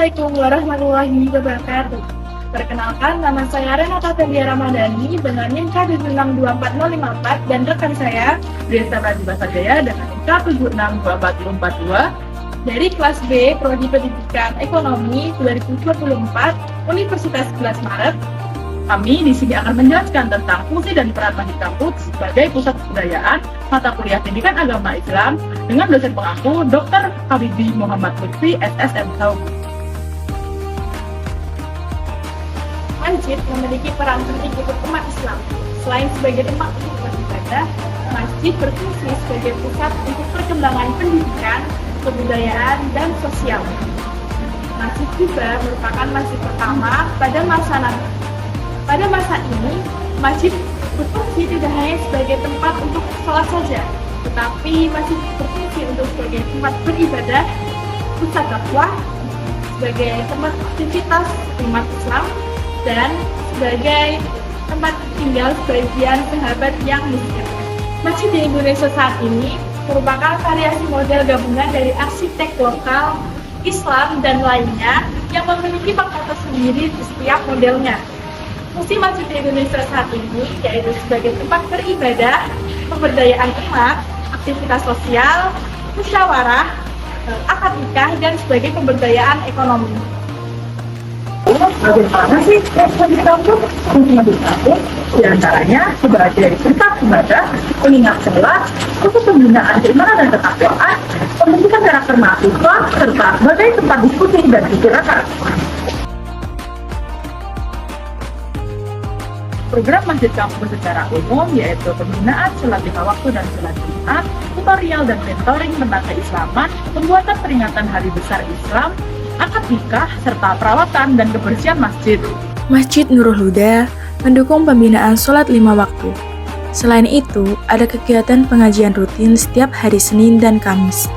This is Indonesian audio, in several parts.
Assalamualaikum warahmatullahi wabarakatuh. Perkenalkan, nama saya Renata Felia Ramadhani dengan NIM K762404 dan rekan saya Desa Prajiba Jaya dengan NIM K762442 dari kelas B Prodi Pendidikan Ekonomi 2024 Universitas 11 Maret. Kami di sini akan menjelaskan tentang fungsi dan peran Masjid Kampus sebagai pusat kebudayaan mata kuliah pendidikan agama Islam dengan dosen pengaku Dr. Habibie Muhammad Lutfi SSM Saum. Masjid memiliki peran penting untuk umat Islam. Selain sebagai tempat untuk beribadah, masjid berfungsi sebagai pusat untuk perkembangan pendidikan, kebudayaan, dan sosial. Masjid juga merupakan masjid pertama pada masa Nabi. Pada masa ini, masjid berfungsi tidak hanya sebagai tempat untuk sholat saja, tetapi masjid berfungsi untuk sebagai tempat beribadah, pusat dakwah, sebagai tempat aktivitas umat Islam, dan sebagai tempat tinggal sebagian sahabat yang miskin. Masjid di Indonesia saat ini merupakan variasi model gabungan dari arsitek lokal, Islam, dan lainnya yang memiliki faktor tersendiri di setiap modelnya. Fungsi masjid di Indonesia saat ini yaitu sebagai tempat beribadah, pemberdayaan umat, aktivitas sosial, musyawarah, akad nikah, dan sebagai pemberdayaan ekonomi. Bagaimana sih Masjid Kampus? Fungsi Masjid Kampus diantaranya sebagai tempat ibadah, pengingat sholat, untuk pembinaan keimanan dan ketakwaan, pembentukan karakter mahasiswa, serta sebagai tempat diskusi dan istirahat. Program Masjid Kampus secara umum yaitu pembinaan sholat lima waktu dan sholat Jumat, tutorial dan mentoring tentang keislaman, pembuatan peringatan Hari Besar Islam, akad nikah, serta perawatan dan kebersihan masjid. Masjid Nurul Huda mendukung pembinaan sholat lima waktu. Selain itu, ada kegiatan pengajian rutin setiap hari Senin dan Kamis.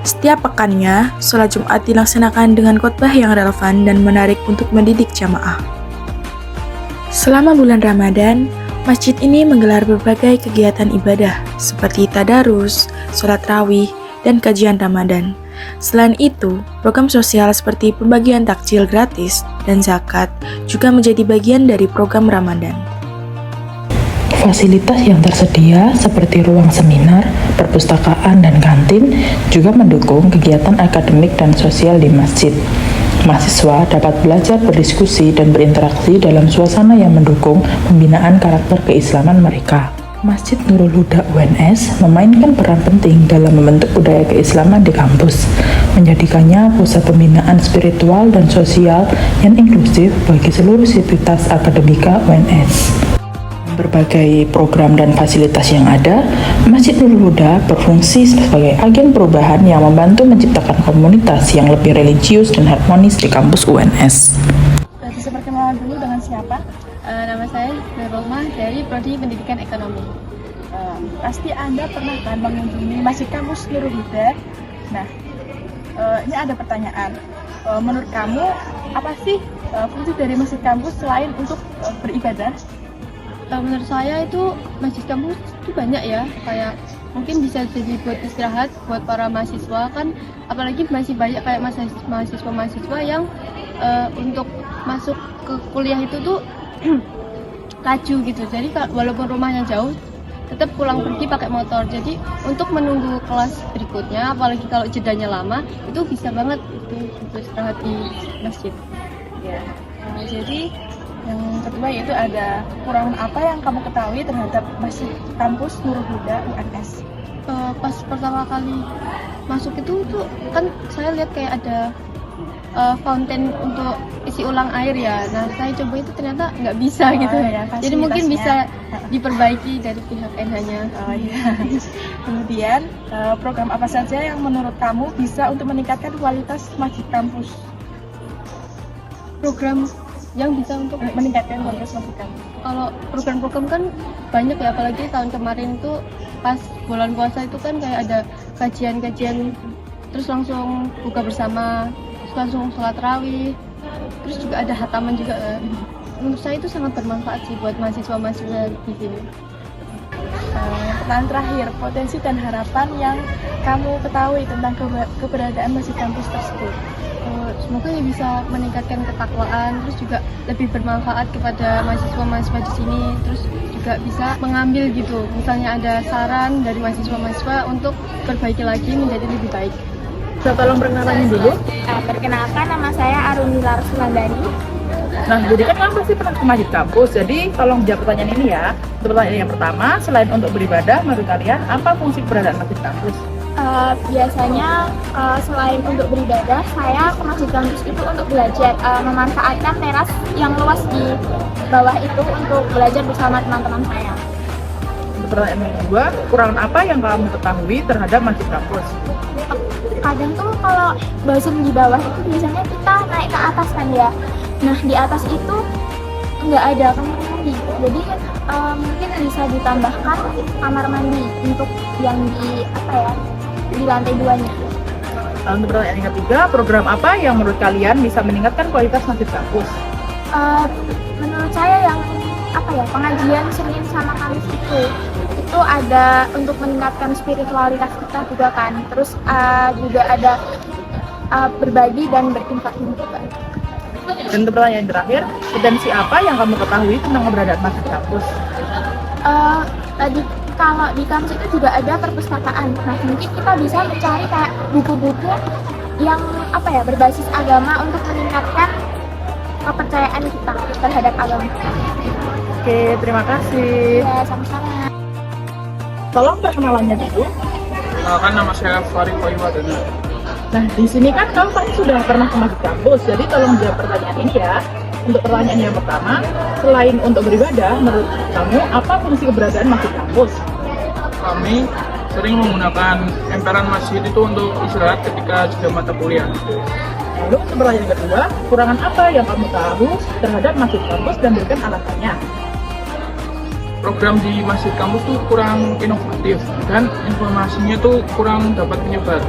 Setiap pekannya, sholat Jumat dilaksanakan dengan khotbah yang relevan dan menarik untuk mendidik jamaah. Selama bulan Ramadan, masjid ini menggelar berbagai kegiatan ibadah seperti tadarus, sholat rawih, dan kajian Ramadan. Selain itu, program sosial seperti pembagian takjil gratis dan zakat juga menjadi bagian dari program Ramadan. Fasilitas yang tersedia seperti ruang seminar, perpustakaan, dan kantin juga mendukung kegiatan akademik dan sosial di masjid. Mahasiswa dapat belajar berdiskusi dan berinteraksi dalam suasana yang mendukung pembinaan karakter keislaman mereka. Masjid Nurul Huda UNS memainkan peran penting dalam membentuk budaya keislaman di kampus, menjadikannya pusat pembinaan spiritual dan sosial yang inklusif bagi seluruh sivitas akademika UNS. Berbagai program dan fasilitas yang ada, Masjid Nurul Huda berfungsi sebagai agen perubahan yang membantu menciptakan komunitas yang lebih religius dan harmonis di kampus UNS. Bisa perkenalan dulu dengan siapa? Nama saya Roma dari Prodi Pendidikan Ekonomi. Pasti Anda pernah kan mengunjungi Masjid Kampus Nurul Huda. Nah, ini ada pertanyaan. Menurut kamu, apa sih fungsi dari Masjid Kampus selain untuk beribadah? Menurut saya itu masjid kampus itu banyak ya, kayak mungkin bisa jadi buat istirahat buat para mahasiswa kan, apalagi masih banyak kayak mahasiswa yang untuk masuk ke kuliah itu tuh laju gitu, jadi walaupun rumahnya jauh tetap pulang pergi pakai motor, jadi untuk menunggu kelas berikutnya apalagi kalau jedanya lama itu bisa banget itu untuk istirahat di masjid ya. Jadi yang kedua yaitu ada kekurangan apa yang kamu ketahui terhadap Masjid Kampus Nurul Huda UNS? Pas pertama kali masuk itu tuh kan saya lihat kayak ada fountain untuk isi ulang air ya. Nah saya coba itu ternyata nggak bisa gitu. Ya, jadi mungkin bisa diperbaiki dari pihak NH-nya. Kemudian program apa saja yang menurut kamu bisa untuk meningkatkan kualitas Masjid Kampus? Program yang bisa untuk meningkatkan kualitas Masjid Kampus. Kalau program-program kan banyak ya, apalagi tahun kemarin tuh pas bulan puasa itu kan kayak ada kajian-kajian, terus langsung buka bersama, terus langsung sholat rawih, terus juga ada hataman juga kan. Menurut saya itu sangat bermanfaat sih buat mahasiswa-mahasiswa di sini. Pertanyaan terakhir, potensi dan harapan yang kamu ketahui tentang keberadaan Masjid Kampus tersebut. semoga ya bisa meningkatkan ketakwaan, terus juga lebih bermanfaat kepada mahasiswa-mahasiswa di sini, terus juga bisa mengambil gitu, misalnya ada saran dari mahasiswa-mahasiswa untuk perbaiki lagi menjadi lebih baik. Bisa tolong perkenalannya dulu? Perkenalkan, nama saya Arunila Ruslandani. Nah, jadi kan kamu pasti pernah ke masjid kampus, jadi tolong jawab pertanyaan ini ya. Untuk pertanyaan yang pertama, selain untuk beribadah, menurut kalian apa fungsi keberadaan masjid kampus? Biasanya selain untuk beribadah, saya ke masjid kampus itu untuk belajar, memanfaatkan teras yang luas di bawah itu untuk belajar bersama teman-teman saya. Untuk pertanyaan yang kedua, kekurangan apa yang kamu ketahui terhadap masjid kampus? Kadang tuh kalau bosan di bawah itu biasanya kita naik ke atas kan ya. Nah, di atas itu nggak ada kamar mandi, jadi mungkin bisa ditambahkan kamar mandi untuk yang di lantai 2-nya. Untuk pertanyaan yang ketiga, program apa yang menurut kalian bisa meningkatkan kualitas masjid kampus? Menurut saya yang pengajian Senin sama Kamis itu ada untuk meningkatkan spiritualitas kita juga kan. Terus juga ada berbagi dan berinfak juga. Dan untuk pertanyaan yang terakhir, potensi apa yang kamu ketahui tentang keberadaan masjid kampus? Tadi kalau di kampus itu juga ada perpustakaan. Nah, mungkin kita bisa mencari kayak buku-buku yang berbasis agama untuk meningkatkan kepercayaan kita terhadap agama. Oke, terima kasih. Ya, sama-sama. Tolong perkenalannya dulu. Kan nama saya Farid Koiwadana. Nah, di sini kan kamu pasti sudah pernah ke masjid kampus, jadi tolong jawab pertanyaan ini ya. Untuk pertanyaan yang pertama, selain untuk beribadah, menurut kamu apa fungsi keberadaan masjid kampus? Kami sering menggunakan emperan masjid itu untuk istirahat ketika jeda mata kuliah. Lalu untuk pertanyaan yang kedua, kekurangan apa yang kamu tahu terhadap masjid kampus dan berikan alasannya? Program di masjid kampus tuh kurang inovatif dan informasinya tuh kurang dapat menyebar.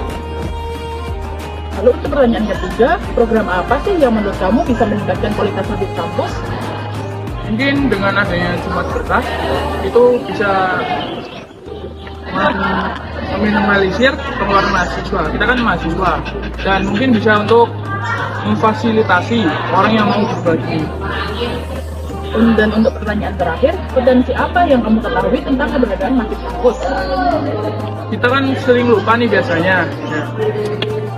Lalu untuk pertanyaan ketiga, program apa sih yang menurut kamu bisa meningkatkan kualitas masjid kampus? Mungkin dengan adanya Jumat Berkah itu bisa meminimalisir pengeluaran mahasiswa. Kita kan mahasiswa dan mungkin bisa untuk memfasilitasi orang yang mau berbagi. Dan untuk pertanyaan terakhir, potensi apa yang kamu ketahui tentang keberadaan masjid kampus? Kita kan sering lupa nih biasanya. Ya.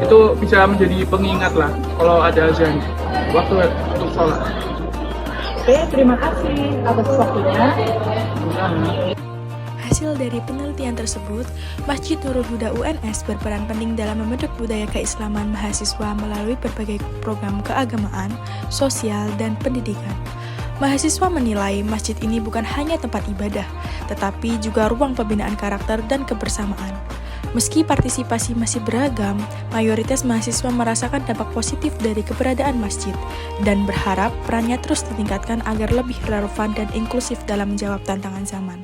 Itu bisa menjadi pengingat lah kalau ada azan waktu untuk sholat. Oke, terima kasih atas waktunya. Hasil dari penelitian tersebut, Masjid Nurul Huda UNS berperan penting dalam membentuk budaya keislaman mahasiswa melalui berbagai program keagamaan, sosial, dan pendidikan. Mahasiswa menilai masjid ini bukan hanya tempat ibadah, tetapi juga ruang pembinaan karakter dan kebersamaan. Meski partisipasi masih beragam, mayoritas mahasiswa merasakan dampak positif dari keberadaan masjid dan berharap perannya terus ditingkatkan agar lebih relevan dan inklusif dalam menjawab tantangan zaman.